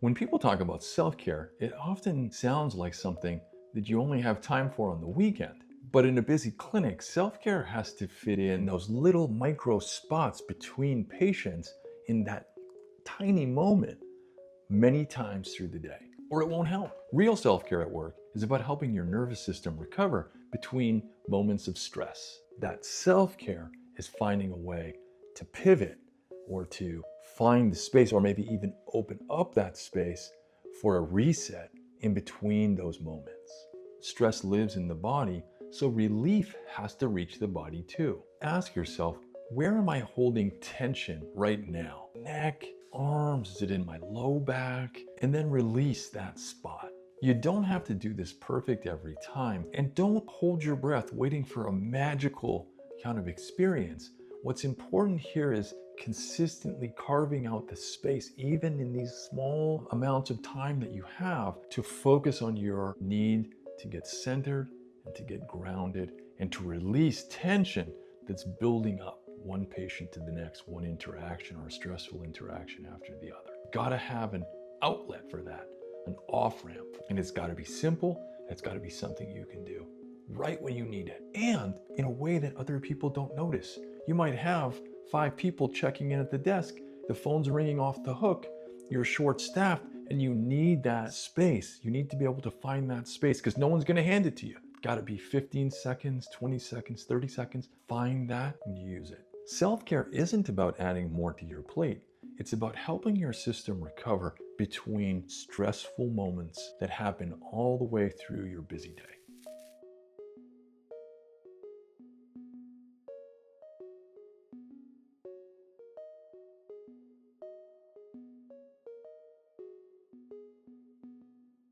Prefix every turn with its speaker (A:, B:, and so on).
A: When people talk about self-care, it often sounds like something that you only have time for on the weekend. But in a busy clinic, self-care has to fit in those little micro spots between patients in that tiny moment many times through the day, or it won't help. Real self-care at work is about helping your nervous system recover between moments of stress. That self-care is finding a way to pivot or to find the space, or maybe even open up that space for a reset in between those moments. Stress lives in the body, so relief has to reach the body too. Ask yourself, where am I holding tension right now? Neck, arms, is it in my low back? And then release that spot. You don't have to do this perfect every time, and don't hold your breath waiting for a magical kind of experience. What's important here is consistently carving out the space, even in these small amounts of time that you have, to focus on your need to get centered and to get grounded and to release tension that's building up, one patient to the next, one interaction or a stressful interaction after the other. Gotta have an outlet for that, an off-ramp. And it's gotta be simple, it's gotta be something you can do right when you need it, and in a way that other people don't notice. You might have 5 people checking in at the desk, the phone's ringing off the hook, you're short-staffed, and you need that space. You need to be able to find that space because no one's gonna hand it to you. Gotta be 15 seconds, 20 seconds, 30 seconds. Find that and use it. Self-care isn't about adding more to your plate. It's about helping your system recover between stressful moments that happen all the way through your busy day.